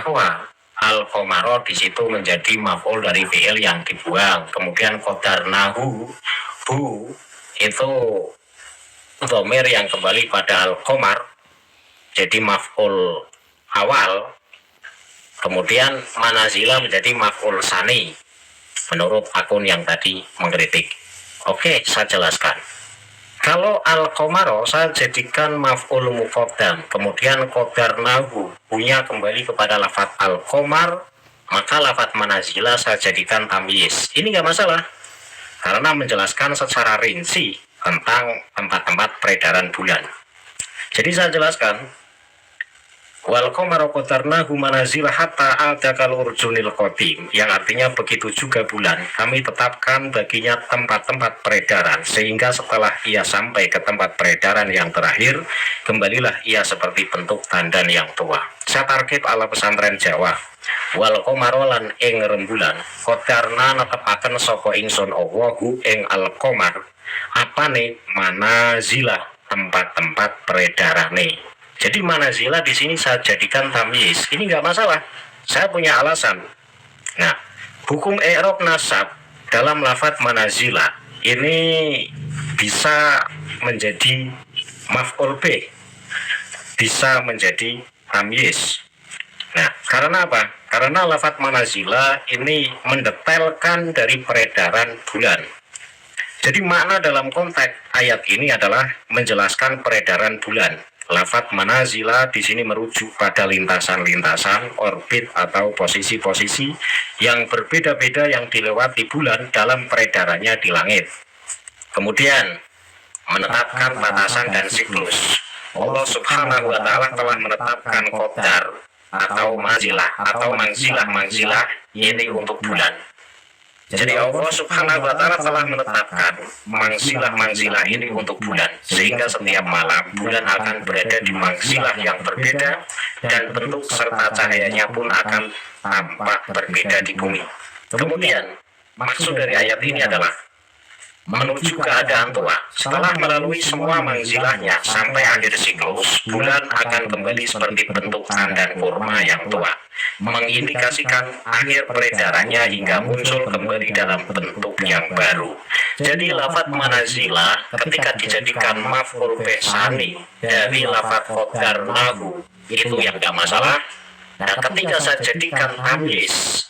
bahwa al-qamaro di situ menjadi maf'ul dari fi'il yang dibuang. Kemudian qadarnahu, hu itu dhamir yang kembali pada al-qamar jadi maf'ul awal. Kemudian manazila menjadi maf'ul sani menurut akun yang tadi mengkritik. Oke, saya jelaskan. Kalau al-qamaro saya jadikan maf'ul muqaddam, kemudian qadarnahu punya kembali kepada lafaz al-qamar, maka lafaz manazila saya jadikan tamyiz. Ini nggak masalah karena menjelaskan secara rinci tentang tempat-tempat peredaran bulan. Jadi saya jelaskan, wal qamaru qadarnahu manazila hatta adakal urjunil qadim, yang artinya begitu juga bulan kami tetapkan baginya tempat-tempat peredaran, sehingga setelah ia sampai ke tempat peredaran yang terakhir, kembalilah ia seperti bentuk tandan yang tua. Saya target ala pesantren Jawa. Wal qamaru lan ing rembulan qadarna netepaken sapa ingsun Allahu ing al qamar apane manazila tempat-tempat peredarane. Jadi manazila di sini saya jadikan tamyiz. Ini nggak masalah. Saya punya alasan. Nah, hukum i'rab nasab dalam lafadz manazila ini bisa menjadi maf'ul bih, bisa menjadi tamyiz. Nah, karena apa? Karena lafadz manazila ini mendetailkan dari peredaran bulan. Jadi makna dalam konteks ayat ini adalah menjelaskan peredaran bulan. Lafadz manazila di sini merujuk pada lintasan-lintasan, orbit atau posisi-posisi yang berbeda-beda yang dilewati bulan dalam peredarannya di langit. Kemudian menetapkan batasan dan siklus. Allah Subhanahu wa taala telah menetapkan qadar atau manzilah ini untuk bulan. Jadi Allah Subhanahu wa taala telah menetapkan manzilah ini untuk bulan, sehingga setiap malam bulan akan berada di manzilah yang berbeda dan bentuk serta cahayanya pun akan tampak berbeda di bumi. Kemudian maksud dari ayat ini adalah menuju keadaan tua. Setelah melalui semua manzilahnya sampai akhir siklus, bulan akan kembali seperti bentuk tandan kurma yang tua, mengindikasikan akhir peredarannya hingga muncul kembali dalam bentuk yang baru. Jadi lafadz manazila ketika dijadikan maf'ul bih sani dari lafadz qadarnahu itu yang tidak masalah. Nah, ketika saya jadikan tamyiz,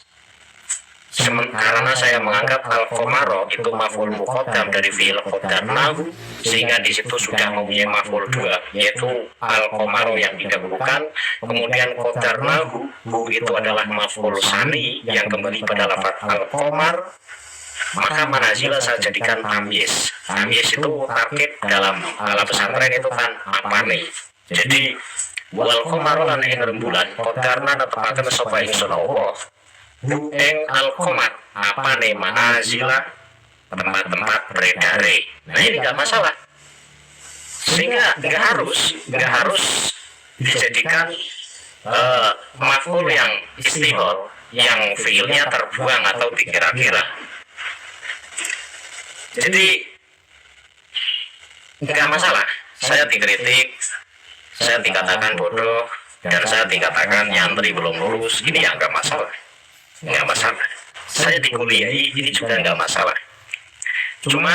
karena saya menganggap al-qamaro itu maf'ul muqaddam dari fi'il qadarnahu, sehingga di situ sudah mempunyai maf'ul dua, yaitu al-qamaro yang didahulukan, kemudian qadarnahu itu adalah maf'ul sani yang kembali pada lafaz al-qamar, maka manazila saya jadikan tamyiz. Tamyiz itu target dalam ala pesantren itu kan apa nih? Jadi wal qamaro lan ing rembulan qadarna netepaken sapa ingsun Allah ing al-qamar apa nih manazila tempat-tempat beredare. Nah, ini nggak masalah, sehingga nggak harus dijadikan maf'ul yang istihol yang fiilnya terbuang atau dikira-kira. Jadi nggak masalah saya dikritik, saya dikatakan bodoh, dan saya dikatakan nyantri belum lulus. Ini yang nggak masalah. Nggak masalah. Saya dikuliahi, ini juga nggak masalah. Cuma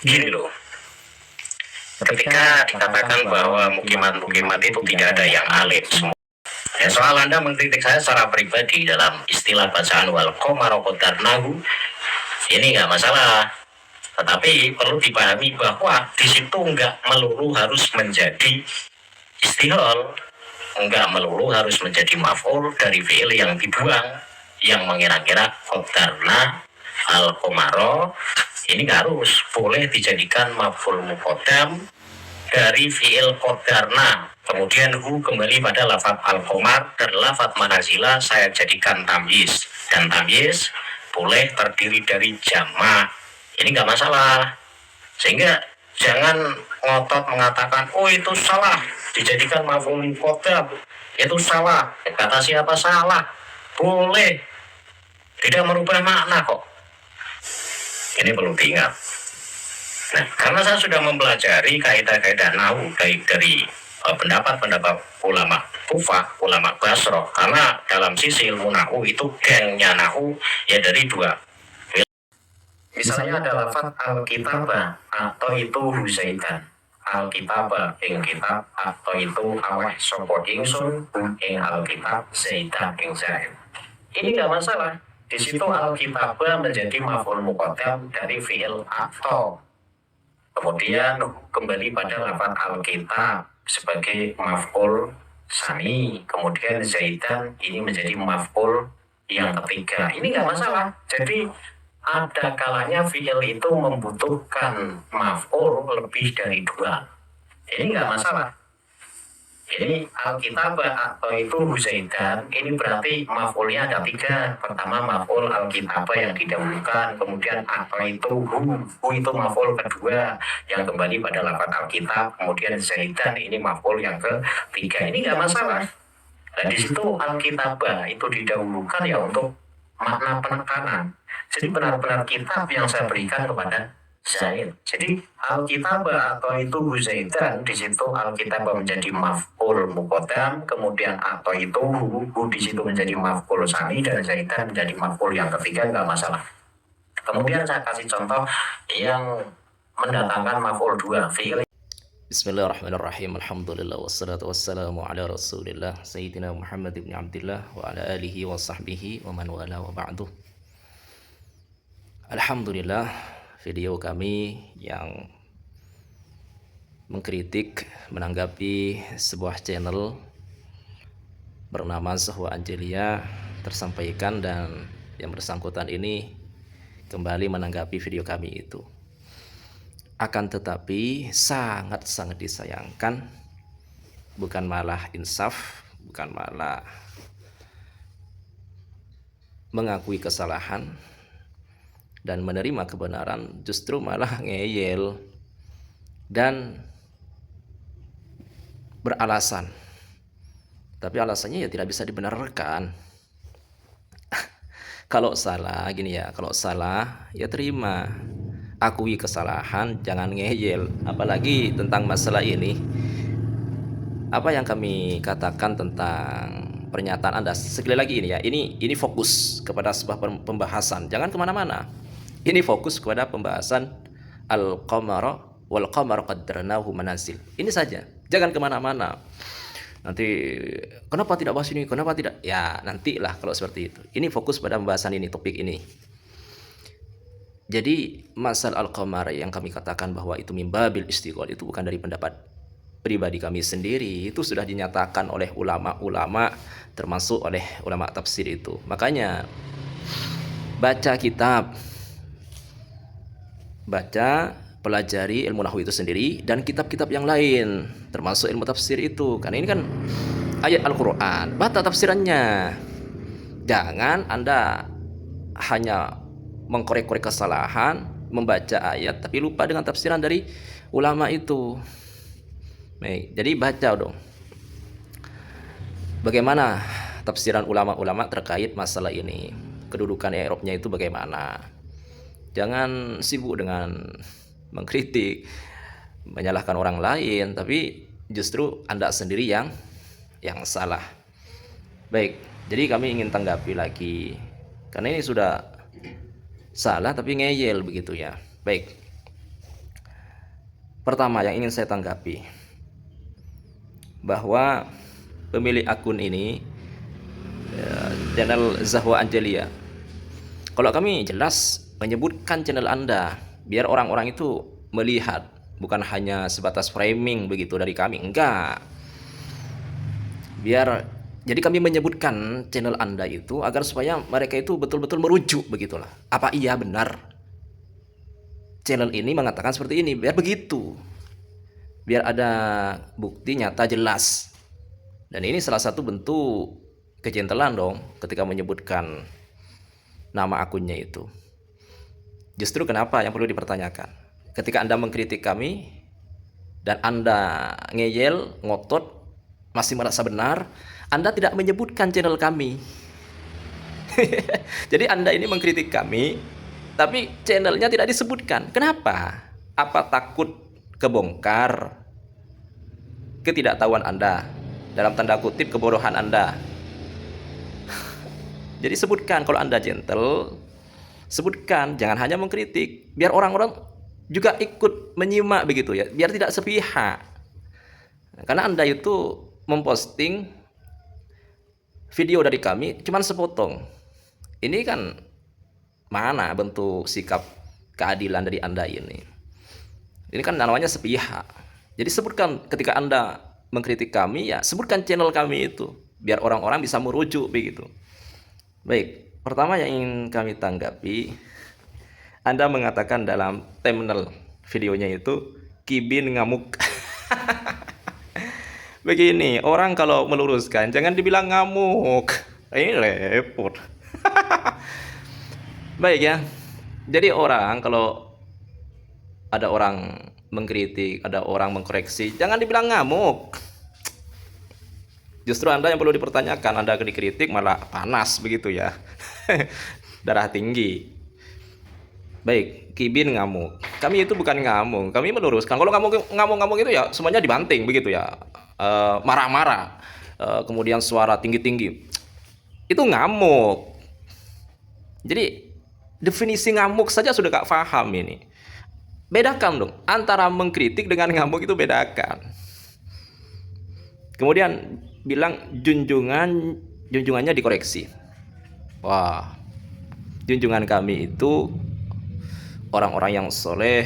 gini loh, ketika dikatakan bahwa mukimat-mukimat itu tidak ada yang alim semua. Ya, soal Anda mengkritik saya secara pribadi dalam istilah bacaan wal qamaro qadarnahu, ini nggak masalah. Tetapi perlu dipahami bahwa di situ nggak melulu harus menjadi istihol, nggak melulu harus menjadi maf'ul dari fi'il yang dibuang, yang mengira-kira qadarna al-qamaro ini nggak harus, boleh dijadikan maf'ul muqaddam dari fi'il qadarna, kemudian hu kembali pada lafaz al-qamar, dan lafaz manazila saya jadikan tamyiz, dan tamyiz boleh terdiri dari jamak. Ini nggak masalah, sehingga jangan ngotot mengatakan oh itu salah dijadikan maf'ul muqaddam, itu salah. Kata siapa salah? Boleh, tidak merubah makna kok. Ini perlu diingat. Nah, karena saya sudah mempelajari kaidah-kaidah nahwu baik dari pendapat-pendapat ulama Kufah, ulama Basro, karena dalam sisi ilmu nahu itu gengnya nahu ya dari dua. Misalnya ada lafaz al-kitabah atau itu huzaitan. Al-kitabah ing kitab atau itu aweh sapa ingsun ing al-kitab zaitan ing zaid. Ini nggak masalah. Di situ al-kitabah menjadi maf'ul muqaddam dari fi'il atau. Kemudian kembali pada lafaz al-kitab sebagai maf'ul sani. Kemudian zaitan ini menjadi maf'ul yang ketiga. Ini nggak masalah. Jadi ada kalanya fi'il itu membutuhkan maf'ul lebih dari dua. Ini nggak masalah. Ini al-kitabah atau itu huzaitan, ini berarti maf'ulnya ada tiga. Pertama maf'ul al-kitabah yang didahulukan, kemudian atau itu hu itu maf'ul kedua yang kembali pada lafaz al-kitab, kemudian zaitan ini maf'ul yang ketiga. Ini nggak masalah. Dan di situ al-kitabah itu didahulukan ya untuk makna penekanan. Jadi benar-benar kitab yang saya berikan kepada Zaid. Jadi al-kitabah atau itu huzaitan, di situ al-kitabah menjadi maf'ul muqaddam, kemudian atau itu hu di situ menjadi maf'ul sani, dan zaitan menjadi maf'ul yang ketiga, nggak masalah. Kemudian saya kasih contoh yang mendatangkan maf'ul dua, fi'il. Bismillahirrahmanirrahim. Alhamdulillah wassalatu wassalamu ala Rasulillah Sayyidina Muhammad ibn Abdullah wa ala alihi wa sahbihi wa man wala wa ba'du. Alhamdulillah, video kami yang mengkritik, menanggapi sebuah channel bernama Zahwa Angelia tersampaikan, dan yang bersangkutan ini kembali menanggapi video kami itu. Akan tetapi sangat-sangat disayangkan, bukan malah insaf, bukan malah mengakui kesalahan dan menerima kebenaran, justru malah ngeyel dan beralasan. Tapi alasannya ya tidak bisa dibenarkan. Kalau salah gini ya, kalau salah ya terima, akui kesalahan, jangan ngeyel. Apalagi tentang masalah ini, apa yang kami katakan tentang pernyataan Anda, sekali lagi ini ya, ini fokus kepada sebuah pembahasan, jangan kemana-mana. Ini fokus kepada pembahasan al-qamara wal qamara qaddarnahu manazil. Ini saja, jangan kemana-mana. Nanti kenapa tidak bahas ini, kenapa tidak, ya nantilah kalau seperti itu. Ini fokus pada pembahasan ini, topik ini. Jadi masalah al-qamar yang kami katakan bahwa itu mimbabil istighol, itu bukan dari pendapat pribadi kami sendiri, itu sudah dinyatakan oleh ulama-ulama, termasuk oleh ulama tafsir itu. Makanya baca kitab, baca, pelajari ilmu nahwu itu sendiri dan kitab-kitab yang lain, termasuk ilmu tafsir itu. Karena ini kan ayat Al-Quran, baca tafsirannya. Jangan Anda hanya mengkorek-korek kesalahan, membaca ayat tapi lupa dengan tafsiran dari ulama itu. Baik, jadi baca dong bagaimana tafsiran ulama-ulama terkait masalah ini, kedudukan i'rabnya itu bagaimana. Jangan sibuk dengan mengkritik, menyalahkan orang lain, tapi justru Anda sendiri yang salah. Baik, jadi kami ingin tanggapi lagi, karena ini sudah salah tapi ngeyel begitu ya. Baik, pertama yang ingin saya tanggapi, bahwa pemilik akun ini channel Zahwa Angelia, kalau kami jelas menyebutkan channel Anda biar orang-orang itu melihat, bukan hanya sebatas framing begitu dari kami, enggak. Jadi kami menyebutkan channel Anda itu agar supaya mereka itu betul-betul merujuk begitulah. Apa iya benar channel ini mengatakan seperti ini, biar begitu. Biar ada bukti nyata jelas. Dan ini salah satu bentuk kejentelan dong ketika menyebutkan nama akunnya itu. Justru kenapa yang perlu dipertanyakan? Ketika Anda mengkritik kami dan Anda ngeyel, ngotot, masih merasa benar, Anda tidak menyebutkan channel kami. Jadi Anda ini mengkritik kami, tapi channelnya tidak disebutkan. Kenapa? Apa takut kebongkar? ketidaktahuan Anda, dalam tanda kutip kebodohan Anda. Jadi sebutkan kalau Anda gentle, sebutkan, jangan hanya mengkritik, biar orang-orang juga ikut menyimak begitu ya, biar tidak sepihak. Karena Anda itu memposting video dari kami cuman sepotong. Ini kan mana bentuk sikap keadilan dari Anda ini? Ini kan namanya sepihak. Jadi sebutkan ketika Anda mengkritik kami, ya sebutkan channel kami itu, biar orang-orang bisa merujuk begitu. Baik, pertama yang ingin kami tanggapi, Anda mengatakan dalam thumbnail videonya itu Kibin ngamuk. Begini, orang kalau meluruskan jangan dibilang ngamuk. Ini repot. Baik ya. Jadi orang kalau ada orang mengkritik, ada orang mengkoreksi, jangan dibilang ngamuk. Justru Anda yang perlu dipertanyakan, Anda dikritik malah panas begitu ya. Darah tinggi. Baik, Kibin ngamuk. Kami itu bukan ngamuk, kami meluruskan. Kalau ngamuk itu ya semuanya dibanting begitu ya. Marah-marah. Kemudian suara tinggi-tinggi. Itu ngamuk. Jadi definisi ngamuk saja sudah gak paham ini. Bedakan dong antara mengkritik dengan ngamuk, itu bedakan. Kemudian bilang junjungannya dikoreksi. Wah, junjungan kami itu orang-orang yang soleh,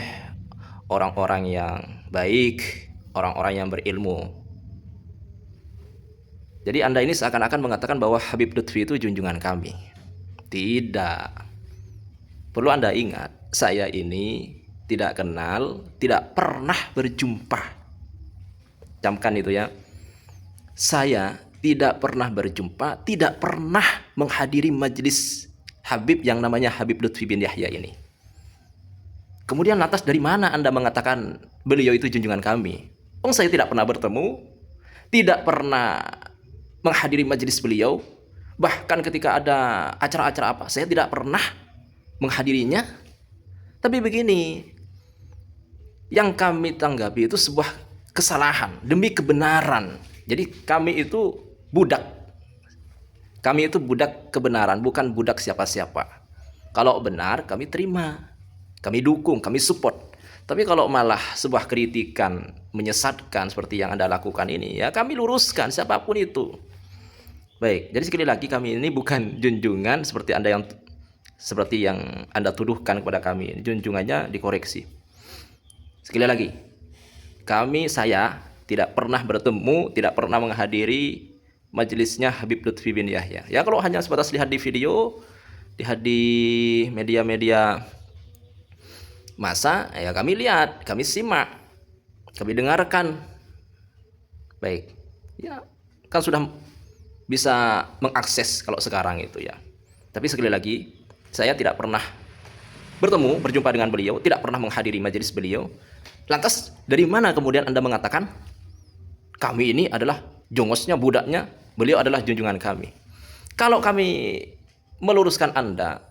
orang-orang yang baik, orang-orang yang berilmu. Jadi Anda ini seakan-akan mengatakan bahwa Habib Lutfi itu junjungan kami. Tidak. Perlu Anda ingat, saya ini tidak kenal, tidak pernah berjumpa. Camkan itu ya. Saya tidak pernah berjumpa, tidak pernah menghadiri majelis Habib yang namanya Habib Lutfi bin Yahya ini. Kemudian lantas dari mana Anda mengatakan beliau itu junjungan kami? Saya tidak pernah bertemu, tidak pernah menghadiri majelis beliau. Bahkan ketika ada acara-acara apa, saya tidak pernah menghadirinya. Tapi begini, yang kami tanggapi itu sebuah kesalahan demi kebenaran. Jadi kami itu budak. Kami itu budak kebenaran, bukan budak siapa-siapa. Kalau benar kami terima, kami dukung, kami support. Tapi kalau malah sebuah kritikan menyesatkan seperti yang Anda lakukan ini, ya kami luruskan siapapun itu. Baik, jadi sekali lagi kami ini bukan junjungan seperti yang Anda tuduhkan kepada kami. Junjungannya dikoreksi. Sekali lagi, saya tidak pernah bertemu, tidak pernah menghadiri majelisnya Habib Lutfi bin Yahya. Ya kalau hanya sebatas lihat di video, lihat di media-media massa, ya kami lihat, kami simak, kami dengarkan. Baik, ya kan sudah bisa mengakses kalau sekarang itu ya. Tapi sekali lagi, saya tidak pernah berjumpa dengan beliau, tidak pernah menghadiri majelis beliau. Lantas dari mana kemudian Anda mengatakan kami ini adalah jongosnya, budaknya, beliau adalah junjungan kami? Kalau kami meluruskan Anda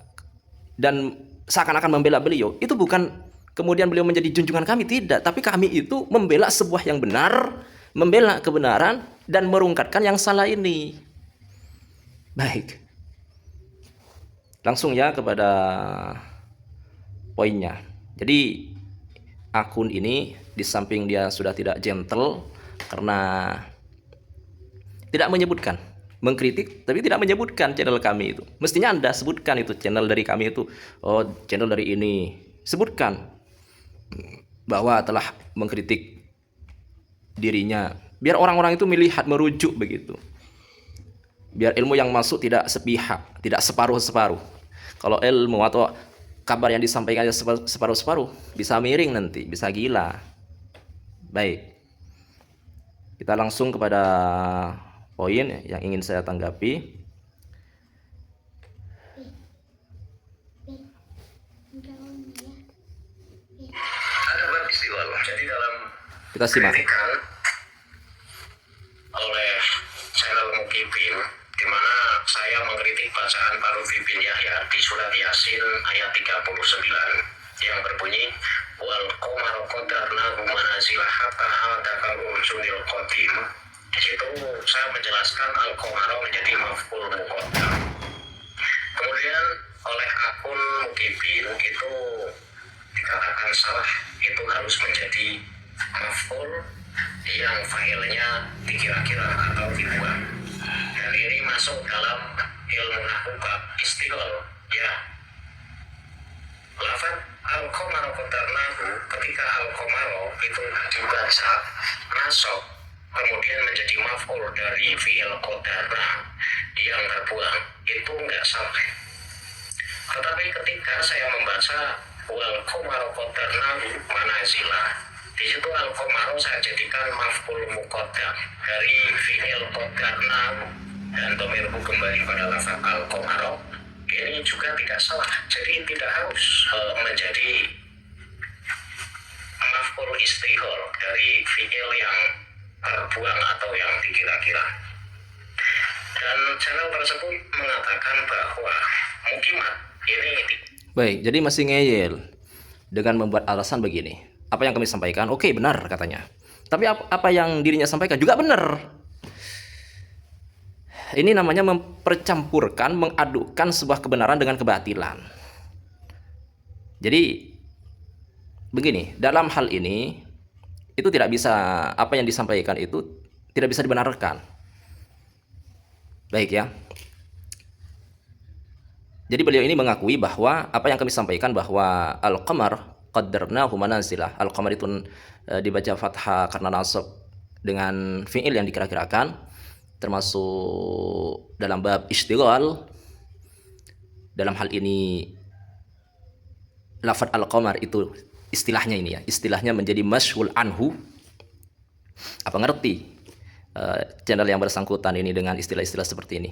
dan seakan-akan membela beliau, itu bukan kemudian beliau menjadi junjungan kami, tidak. Tapi kami itu membela sebuah yang benar, membela kebenaran, dan merungkatkan yang salah ini. Baik. Langsung ya kepada poinnya. Jadi akun ini di samping dia sudah tidak gentle, karena tidak menyebutkan, mengkritik tapi tidak menyebutkan channel kami itu. Mestinya Anda sebutkan itu channel dari kami itu. Oh, channel dari ini. Sebutkan bahwa telah mengkritik dirinya, biar orang-orang itu melihat, merujuk begitu. Biar ilmu yang masuk tidak sepihak, tidak separuh-separuh. Kalau ilmu atau kabar yang disampaikannya separuh-separuh, bisa miring nanti, bisa gila. Baik. Kita langsung kepada poin yang ingin saya tanggapi. Jadi dalam Kita simak. kritikan oleh channel Mukibin, di mana saya mengkritik bacaan Pak Lutfi bin Yahya di surat Yasin ayat 39 yang berbunyi, wal qamara qadarnahu manazila hatta ada kal urjunil qadim. Di situ saya menjelaskan al qamara menjadi maf'ul muqaddam. Kemudian oleh akun Mukibin itu dikatakan salah, itu harus menjadi maf'ul yang failnya dikira-kira atau dibuang. Dan ini masuk dalam ilmu nahwu bab istighol ya. Lafaz al-qamara qadarnahu, ketika al-qamara itu dibaca nasab kemudian menjadi maf'ul dari fi'il qadarna yang terbuang, itu enggak sampai. Tetapi ketika saya membaca wal qamara qadarnahu manazila, di situ al-qamara saya jadikan maf'ul muqaddam dari fi'il qadarnahu dan dhamirhu kembali pada lafaz al-qamara. Ini juga tidak salah, jadi tidak harus menjadi maf'ul istighol dari fi'il yang terbuang atau yang dikira-kira. Dan channel tersebut mengatakan bahwa mukimat ini. Baik, jadi masih ngeyel dengan membuat alasan begini. Apa yang kami sampaikan, oke benar katanya. Tapi apa yang dirinya sampaikan juga benar. Ini namanya mempercampurkan, mengadukkan sebuah kebenaran dengan kebatilan. Jadi begini, dalam hal ini itu tidak bisa, apa yang disampaikan itu tidak bisa dibenarkan. Baik ya. Jadi beliau ini mengakui bahwa apa yang kami sampaikan bahwa al-qamar qaddarnahu manazilah, al-qamar itu dibaca fathah karena nasab dengan fi'il yang dikira-kirakan, termasuk dalam bab istighol. Dalam hal ini lafaz al-qamar itu istilahnya ini ya, istilahnya menjadi masyhul anhu. Apa ngerti channel yang bersangkutan ini dengan istilah-istilah seperti ini?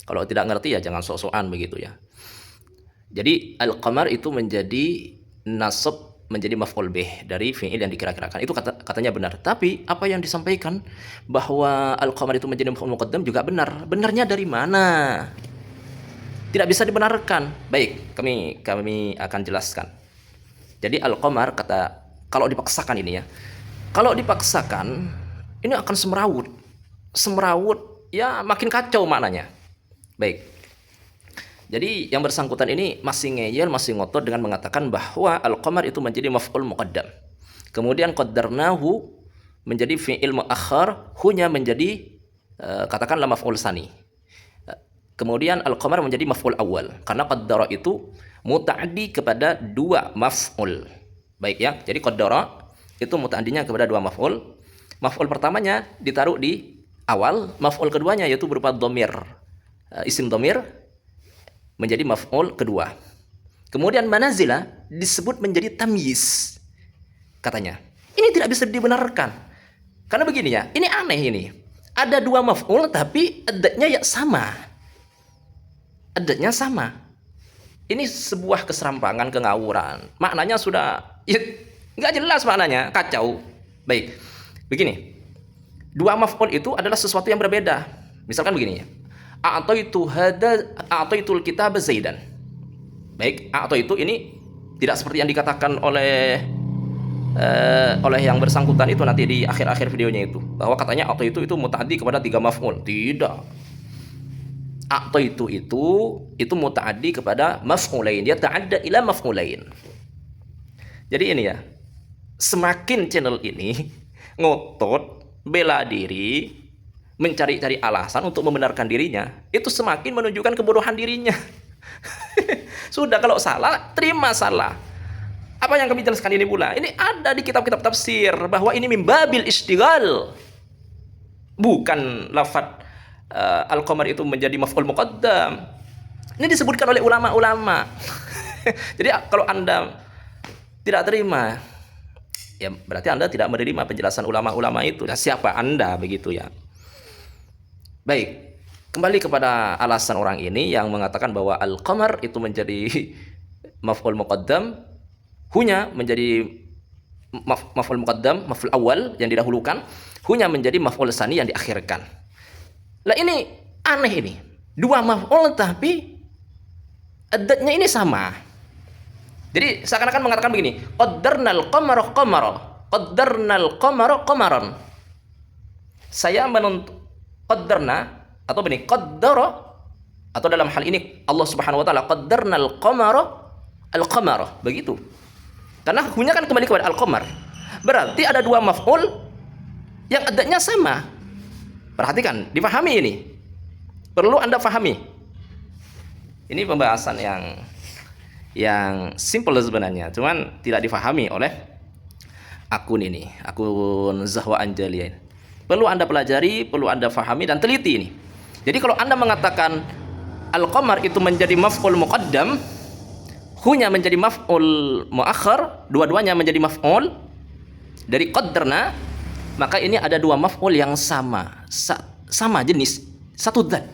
Kalau tidak ngerti ya jangan sok-sokan begitu ya. Jadi al-qamar itu menjadi nasab, menjadi maf'ul bih dari fi'il yang dikira-kirakan. Itu katanya benar. Tapi apa yang disampaikan bahwa al-qamar itu menjadi maf'ul muqaddam juga benar. Benarnya dari mana? Tidak bisa dibenarkan. Baik, kami akan jelaskan. Jadi al-qamar kata, kalau dipaksakan ini ya. Kalau dipaksakan ini akan semrawut. Semrawut ya makin kacau maknanya. Baik. Jadi yang bersangkutan ini masih ngeyel, masih ngotot dengan mengatakan bahwa al-qamar itu menjadi maf'ul muqaddam. Kemudian qaddarnahu menjadi fi'il muakhar, hunya menjadi katakanlah maf'ul sani. Kemudian al-qamar menjadi maf'ul awal karena qaddara itu muta'addi kepada dua maf'ul. Baik ya. Jadi qaddara itu muta'addinya kepada dua maf'ul. Maf'ul pertamanya ditaruh di awal, maf'ul keduanya yaitu berupa dhamir. Isim dhamir menjadi maf'ul kedua. Kemudian manazila disebut menjadi tamyiz. Katanya, ini tidak bisa dibenarkan. Karena begini ya, ini aneh ini. Ada dua maf'ul tapi adatnya ya sama. Adatnya sama. Ini sebuah keserampangan, kengawuran. Maknanya sudah ya, nggak jelas maknanya, kacau. Baik, begini. Dua maf'ul itu adalah sesuatu yang berbeda. Misalkan begini ya. A'taitul kitab Zaidan. Baik, itu ini tidak seperti yang dikatakan oleh yang bersangkutan itu nanti di akhir-akhir videonya itu, bahwa katanya itu muta'addi kepada tiga maf'ul. Tidak. Itu muta'addi kepada maf'ulain. Dia ta'adda ila maf'ulain. Jadi ini ya, semakin channel ini ngotot bela diri, mencari-cari alasan untuk membenarkan dirinya, itu semakin menunjukkan kebodohan dirinya. Sudah, kalau salah, terima salah. Apa yang kami jelaskan ini pula, ini ada di kitab-kitab tafsir bahwa ini mimbabil istighal. Bukan lafaz al-qamar itu menjadi maf'ul muqaddam. Ini disebutkan oleh ulama-ulama. Jadi kalau Anda tidak terima, ya berarti Anda tidak menerima penjelasan ulama-ulama itu. Nah, siapa Anda begitu ya? Baik, kembali kepada alasan orang ini yang mengatakan bahwa al-qamar itu menjadi maf'ul muqaddam, hunya menjadi maf'ul muqaddam, maf'ul awal yang didahulukan, hunya menjadi maf'ul sani yang diakhirkan. Lah ini aneh ini. Dua maf'ul tapi adatnya ini sama. Jadi seakan-akan mengatakan begini, qaddarnal qamara qamara, qaddarnal qamara qamaran. Saya menentu qaddarna atau begini, qaddara atau dalam hal ini Allah Subhanahu wa taala qaddarnal qamara al-qamara, begitu. Karena hunya kan kembali kepada al-qamar. Berarti ada dua maf'ul yang adanya sama. Perhatikan, dipahami ini. Perlu Anda pahami. Ini pembahasan yang simple sebenarnya, cuman tidak difahami oleh akun ini, akun Zahwa Anjali. Perlu Anda pelajari, perlu Anda pahami dan teliti ini. Jadi kalau Anda mengatakan al-qamar itu menjadi maf'ul muqaddam, hunya menjadi maf'ul muakhar, dua-duanya menjadi maf'ul dari qaddarna, maka ini ada dua maf'ul yang sama, sama jenis, satu zat.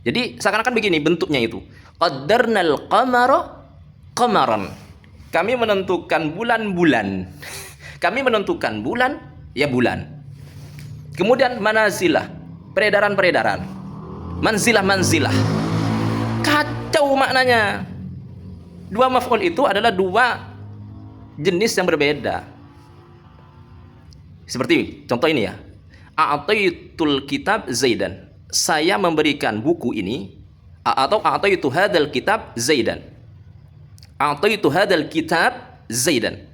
Jadi seakan-akan begini bentuknya itu. Qaddarnal qamara qamaran. Kami menentukan bulan-bulan. Kami menentukan bulan, ya bulan. Kemudian manazilah, peredaran-peredaran. Manzilah-manzilah. Kacau maknanya. Dua maf'ul itu adalah dua jenis yang berbeda. Seperti contoh ini ya. A'taitul kitab Zaidan. Saya memberikan buku ini, atau a'taitu hadzal kitab Zaidan. A'taitu hadzal kitab Zaidan.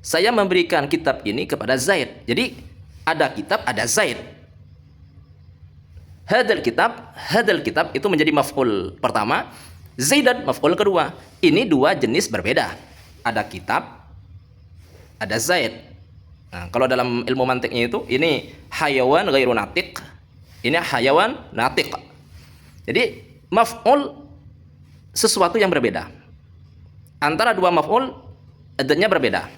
Saya memberikan kitab ini kepada Zaid. Jadi ada kitab, ada Zaid. Hadzal kitab itu menjadi maf'ul pertama, Zaidan maf'ul kedua. Ini dua jenis berbeda. Ada kitab, ada Zaid. Nah, kalau dalam ilmu mantiknya itu ini hayawan ghairu natiq. Ini hayawan natiq. Jadi maf'ul sesuatu yang berbeda. Antara dua maf'ul adanya berbeda.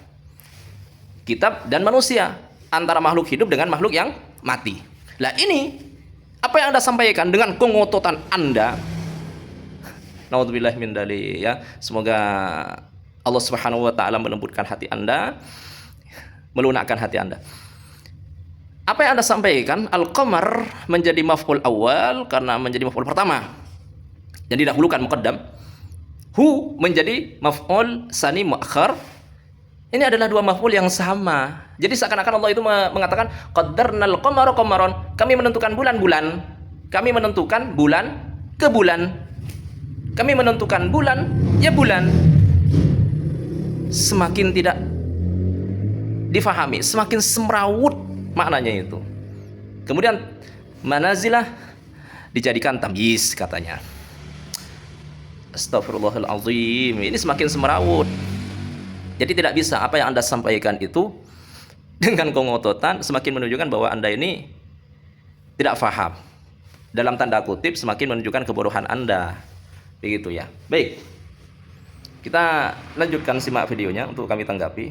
Kitab dan manusia, antara makhluk hidup dengan makhluk yang mati. Lah ini apa yang Anda sampaikan dengan kengototan Anda. Naudzubillah min dzalik ya. Semoga Allah Subhanahu wa taala melembutkan hati Anda, melunakkan hati Anda. Apa yang Anda sampaikan, al-qamar menjadi maf'ul awal karena menjadi maf'ul pertama. Yang didahulukan muqaddam. Hu menjadi maf'ul sani muakhar. Ini adalah dua maf'ul yang sama. Jadi seakan-akan Allah itu mengatakan qaddarnal qamara qamaran. Kami menentukan bulan-bulan. Kami menentukan bulan ke bulan. Kami menentukan bulan ya bulan. Semakin tidak difahami, semakin semrawut maknanya itu. Kemudian manazilah dijadikan tamyiz katanya. Astagfirullahalazim. Ini semakin semrawut. Jadi tidak bisa apa yang Anda sampaikan itu dengan kengototan semakin menunjukkan bahwa Anda ini tidak faham. Dalam tanda kutip semakin menunjukkan kebodohan Anda. Begitu ya. Baik. Kita lanjutkan simak videonya untuk kami tanggapi.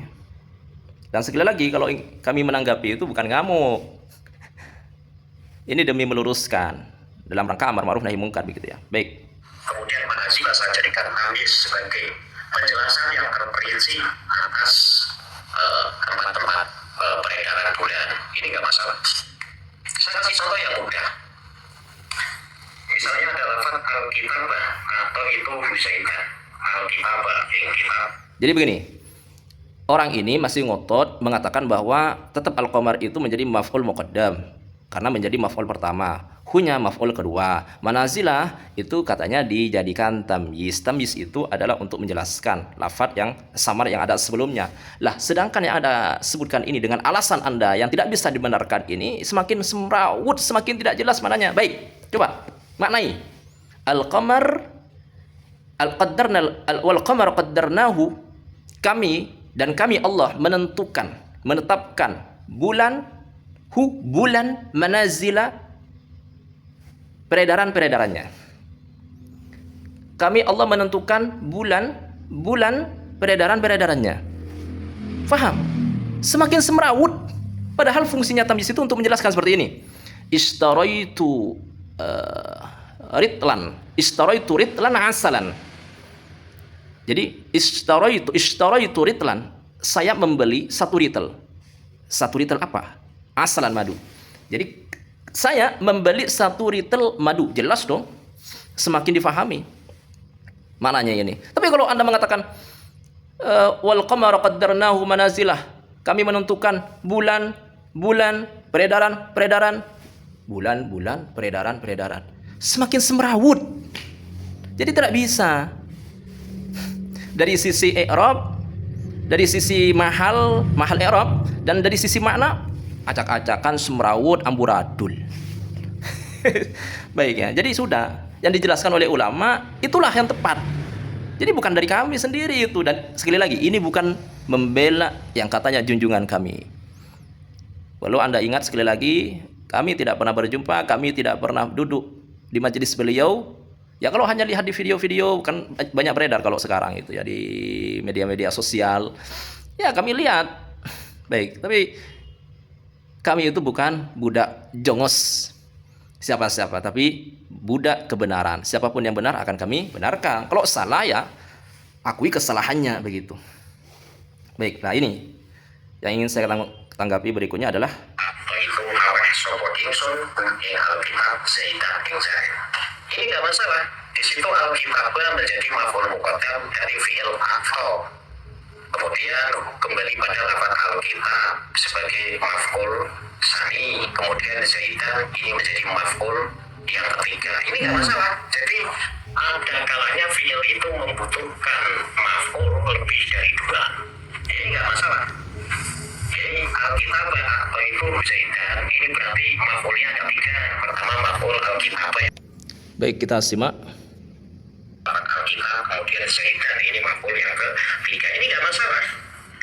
Dan sekali lagi kalau kami menanggapi itu bukan ngamuk. Ini demi meluruskan dalam rangka amar ma'ruf nahi munkar begitu ya. Baik. Kemudian manazilah saya jadikan hadis sebagai penjelasan yang terperinci atas tempat-tempat peredaran bulan. Ini nggak masalah. Saya kasih contoh yang mudah. Misalnya ada lafaz al-kitabah atau itu Zaidan. Al-kitabah, kitab. Jadi begini. Orang ini masih ngotot mengatakan bahwa tetap al-qamar itu menjadi maf'ul muqaddam karena menjadi maf'ul pertama. Hunya maf'ul kedua. Manazilah itu katanya dijadikan tamyiz. Tamyiz itu adalah untuk menjelaskan lafaz yang samar yang ada sebelumnya. Lah, sedangkan yang Anda sebutkan ini dengan alasan Anda yang tidak bisa dibenarkan ini semakin semrawut, semakin tidak jelas maknanya. Baik, coba maknai. Al-qamar al-qaddarna wal-qamar qaddarnahu. Kami Allah menetapkan bulan manazila peredaran-peredarannya. Kami Allah menentukan bulan peredaran-peredarannya. Faham? Semakin semrawut. Padahal fungsinya tamyiz itu untuk menjelaskan seperti ini. Ishtaraitu ritlan asalan. Jadi ishtaraitu ritlan. Saya membeli satu ritel. Satu ritel apa? Asalan madu. Jadi saya membeli satu ritel madu. Jelas dong. Semakin difahami maknanya ini. Tapi kalau Anda mengatakan wal qamara qaddarnahu manazilah. Kami menentukan bulan peredaran peredaran. Semakin semrawut. Jadi tidak bisa. Dari sisi i'rab, dari sisi mahal i'rab, dan dari sisi makna acak-acakan, semrawut, amburadul. Baik ya. Jadi sudah yang dijelaskan oleh ulama itulah yang tepat. Jadi bukan dari kami sendiri itu. Dan sekali lagi, ini bukan membela yang katanya junjungan kami. Walau Anda ingat, sekali lagi, kami tidak pernah berjumpa, kami tidak pernah duduk di majelis beliau. Ya kalau hanya lihat di video-video, kan banyak beredar kalau sekarang itu ya, di media-media sosial. Ya kami lihat. Baik, tapi kami itu bukan budak jongos siapa-siapa, tapi budak kebenaran. Siapapun yang benar akan kami benarkan. Kalau salah ya akui kesalahannya, begitu. Baik, nah ini yang ingin saya tanggapi berikutnya adalah ini nggak masalah. Di situ Alkitab menjadi maf'ul muqaddam dari fi'il atau. Kemudian kembali pada lafaz Alkitab sebagai maf'ul sani. Kemudian Zaidan ini menjadi maf'ul yang ketiga. Ini nggak masalah. Jadi ada kalanya fi'il itu membutuhkan maf'ul lebih dari dua. Ini nggak masalah. Jadi Alkitab atau itu Zaidan ini berarti maf'ulnya ada tiga. Pertama maf'ul Alkitab. baik, kita simak. Alkitab, kemudian Zaidan ini maf'ul yang ketiga. Ini nggak masalah.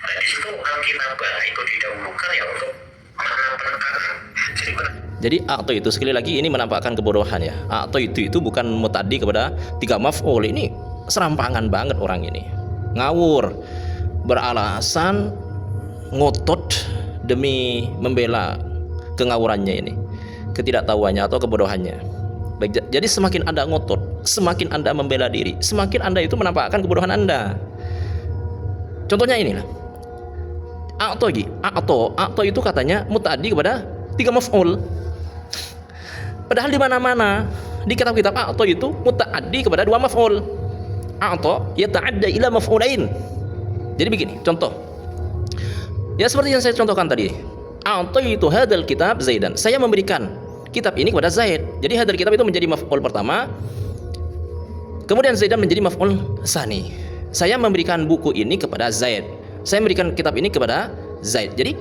Nah di situ Alkitab itu didahulukan ya untuk makna penekanan. Jadi atau itu sekali lagi ini menampakkan kebodohan ya. Atau itu bukan mutaddi kepada tiga maf'ul. Ini serampangan banget orang ini. Ngawur, beralasan ngotot demi membela kengawurannya ini, ketidaktahuannya atau kebodohannya. Baik, jadi semakin Anda ngotot, semakin Anda membela diri, semakin Anda itu menampakkan kebodohan Anda. Contohnya inilah. Atau itu katanya mutaddi kepada tiga maf'ul. Padahal di mana-mana di kitab-kitab atau itu mutaddi kepada dua maf'ul. Atau yata'adda ila maf'ulain. Jadi begini, contoh. Ya seperti yang saya contohkan tadi. Atau itu hadal kitab Zaidan. Saya memberikan kitab ini kepada Zaid. Jadi hadal kitab itu menjadi maf'ul pertama. Kemudian Zaidan menjadi maf'ul sani. Saya memberikan buku ini kepada Zaid. Saya memberikan kitab ini kepada Zaid. Jadi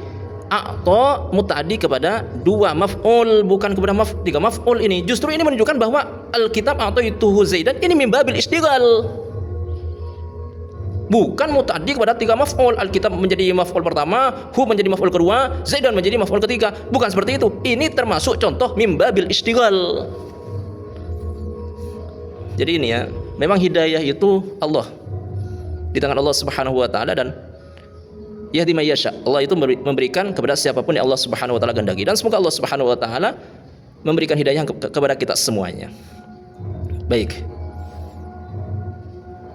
atau mutaddi kepada dua maf'ul, bukan kepada tiga maf'ul ini. Justru ini menunjukkan bahwa Alkitab atau itu Zaidan ini min babil istighal. Bukan mutaddi kepada tiga maf'ul. Alkitab menjadi maf'ul pertama, hu menjadi maf'ul kedua, Zaidan menjadi maf'ul ketiga. Bukan seperti itu. Ini termasuk contoh min babil istighal. Jadi ini ya, memang hidayah itu Allah, di tangan Allah Subhanahu wa taala, dan yahdi may yasha. Allah itu memberikan kepada siapapun yang Allah Subhanahu wa taala kehendaki, dan semoga Allah Subhanahu wa taala memberikan hidayah kepada kita semuanya. Baik.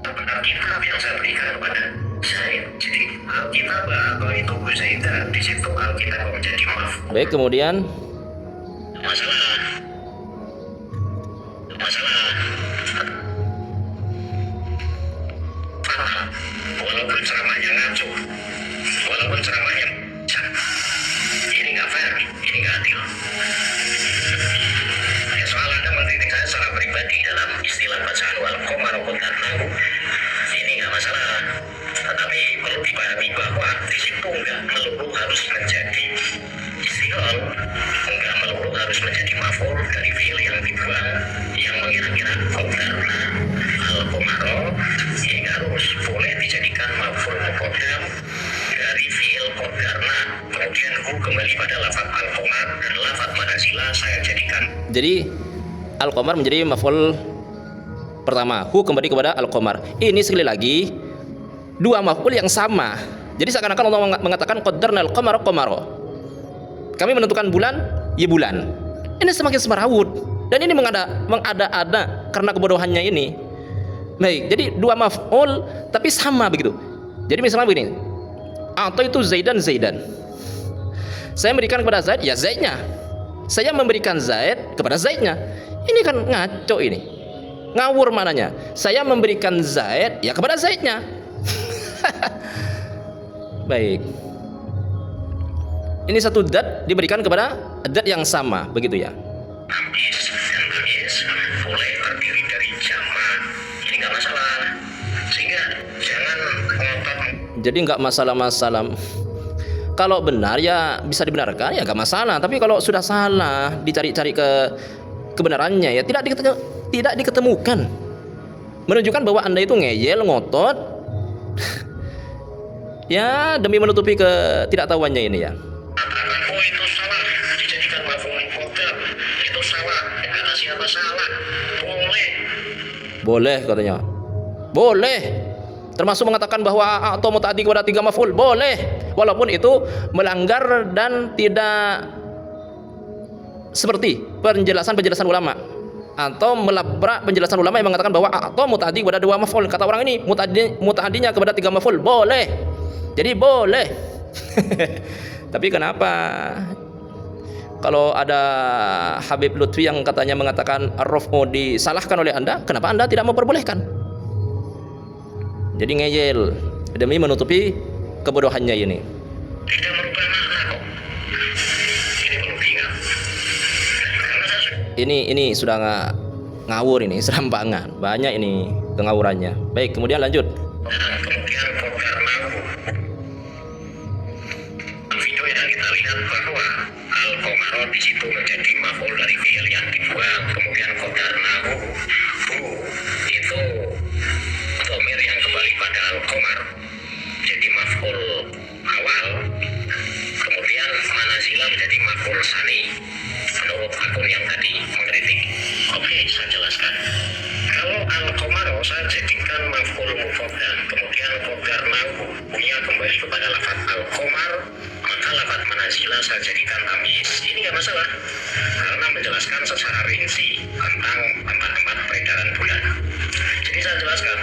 Alkitab yang saya berikan kepada Zaid. Jadi Alkitab atau itu Zaidan, di situ Alkitab menjadi maf'ul. Baik, kemudian Masalah. Walaupun ceramahnya ngaco, walaupun ceramahnya ini nggak fair, ini nggak adil. Ya, soal Anda mengkritik saya secara pribadi dalam istilah bacaan wal qamar qaddarnahu, ini nggak masalah. Tetapi perlu dipahami bahwa di situ nggak melulu harus menjadi istighal, nggak melulu harus menjadi maf'ul dari fi'il yang dibuang, yang mengira-kira qaddarna al-qamara, ini harus boleh dijadikan maf'ul muqaddam dari fi'il qaddarna. Kemudian kembali pada lafaz al-qamar dan lafaz manazila saya jadikan. jadi al-qamar menjadi maf'ul pertama, hu kembali kepada al-qamar. Ini sekali lagi dua maf'ul yang sama. Jadi seakan-akan Allah mengatakan qaddarnal qamara qamara. Kami menentukan bulan, ya bulan. Ini semakin semerawut, dan ini mengada-ada karena kebodohannya ini. Baik, jadi dua maf'ul tapi sama begitu. Jadi misalnya begini. Atau itu Zaidan. Saya memberikan kepada Zaid, ya Zaidnya. Saya memberikan Zaid kepada Zaidnya. Ini kan ngaco ini. Ngawur mananya. Saya memberikan Zaid ya kepada Zaidnya. Baik. Ini satu dat diberikan kepada dat yang sama, begitu ya. Tamis dan tamis boleh terdiri dari jamak. Ini nggak masalah. Sehingga jangan ngotot. Jadi nggak masalah-masalah. Kalau benar ya bisa dibenarkan ya nggak masalah. Tapi kalau sudah salah dicari-cari kebenarannya ya tidak diketemukan. Menunjukkan bahwa Anda itu ngeyel, ngotot ya demi menutupi ketidaktahuannya ini ya. Katakan, oh itu salah, dijadikan maf'ul muqaddam, itu salah, kata siapa salah, Boleh katanya. Boleh. Termasuk mengatakan bahwa atau mutaaddi kepada 3 maf'ul, boleh. Walaupun itu melanggar dan tidak seperti penjelasan ulama, atau melabrak penjelasan ulama yang mengatakan bahwa atau mutaaddi kepada 2 maf'ul. Kata orang ini mutaaddinya kepada 3 maf'ul, boleh. Jadi boleh. Tapi kenapa kalau ada Habib Lutfi yang katanya mengatakan ar-raf'u disalahkan oleh Anda, kenapa Anda tidak memperbolehkan? Jadi ngeyel demi menutupi kebodohannya ini. Tidak merubah makna kok. Ini perlu diingat. Ini sudah ngawur ini, serampangan. Banyak ini kengawurannya. Baik, kemudian lanjut. Dan kemudian karena video yang kita lihat bahwa al-qamar di situ menjadi maf'ul dari fi'il yang dibuang, kemudian qadarnahu itu dhamir yang kembali pada al-qamar jadi maf'ul awal, kemudian manazila menjadi maf'ul sani menurut akun yang tadi mengkritik. Oke, saya jelaskan. Kalau al-qamar saya jadikan maf'ul muqaddam, kemudian qadarnahu punya kembali kepada lafaz al-qamar, maka lafaz manazila saya jadikan tamis. Ini nggak masalah karena menjelaskan secara rinci tentang tempat-tempat peredaran bulan. Jadi saya jelaskan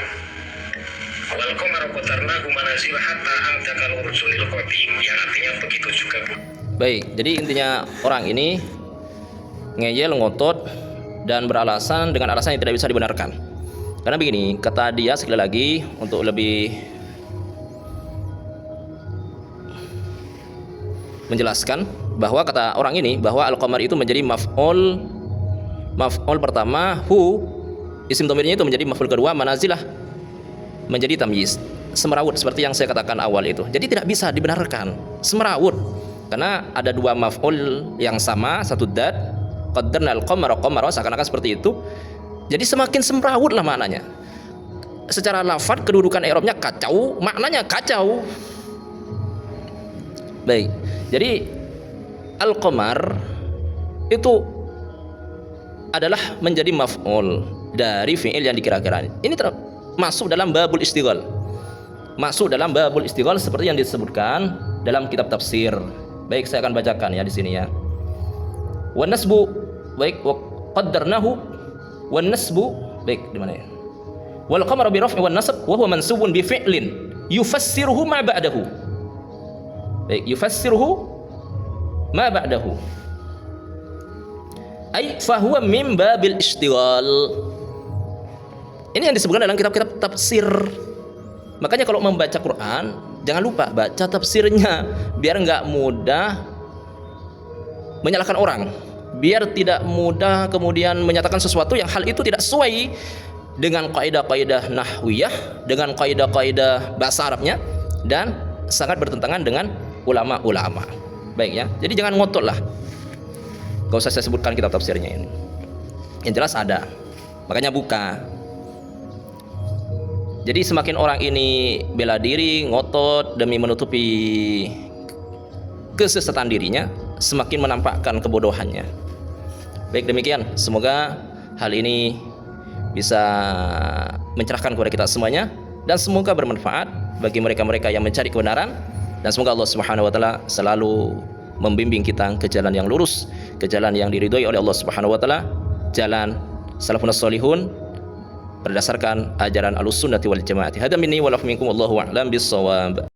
wal qamar qadarnahu manazila hatta amtakal urjunil qadim, yang artinya begitu juga Bu. Baik, jadi intinya orang ini ngeyel, ngotot dan beralasan dengan alasan yang tidak bisa dibenarkan. Karena begini, kata dia sekali lagi untuk lebih menjelaskan bahwa kata orang ini bahwa al-qamar itu menjadi maf'ul pertama, isim dhamirnya itu menjadi maf'ul kedua, manazilah menjadi tamyiz, semerawut seperti yang saya katakan awal itu. Jadi tidak bisa dibenarkan semerawut karena ada 2 maf'ul yang sama, satu dat, qaddarna al-qamara seakan-akan seperti itu. Jadi semakin semrawut lah maknanya. Secara lafaz kedudukan i'rabnya kacau, maknanya kacau. Baik. Jadi al-qamar itu adalah menjadi maf'ul dari fi'il yang dikira-kira. Ini masuk dalam babul istighal. Masuk dalam babul istighal seperti yang disebutkan dalam kitab tafsir. Baik, saya akan bacakan ya di sini ya. Wa nasbu, baik, wa qaddarnahu wa nasbu, baik, di mana ya? Wal qamar bi raf'i wan nasb wa huwa mansubun bi fi'lin yufassiruhu ma ba'dahu. Baik, yufassiruhu ma ba'dahu. Ai fa huwa min babil istighal. Ini yang disebutkan dalam kitab-kitab tafsir. Makanya kalau membaca Quran, jangan lupa baca tafsirnya biar nggak mudah menyalahkan orang, biar tidak mudah kemudian menyatakan sesuatu yang hal itu tidak sesuai dengan kaidah-kaidah nahwiyah, dengan kaidah-kaidah bahasa Arabnya, dan sangat bertentangan dengan ulama-ulama. Baik ya, jadi jangan ngotot lah. Gak usah saya sebutkan kitab tafsirnya ini. Yang jelas ada, makanya buka. Jadi semakin orang ini bela diri, ngotot demi menutupi kesesatan dirinya, semakin menampakkan kebodohannya. Baik, demikian. Semoga hal ini bisa mencerahkan kepada kita semuanya dan semoga bermanfaat bagi mereka-mereka yang mencari kebenaran, dan semoga Allah Subhanahu wa taala selalu membimbing kita ke jalan yang lurus, ke jalan yang diridhoi oleh Allah Subhanahu wa taala, jalan salafun salihun berdasarkan ajaran Ahlussunnah wal Jamaah. Hadza minni wa lakum minkum, wallahu a'lam bis-shawab.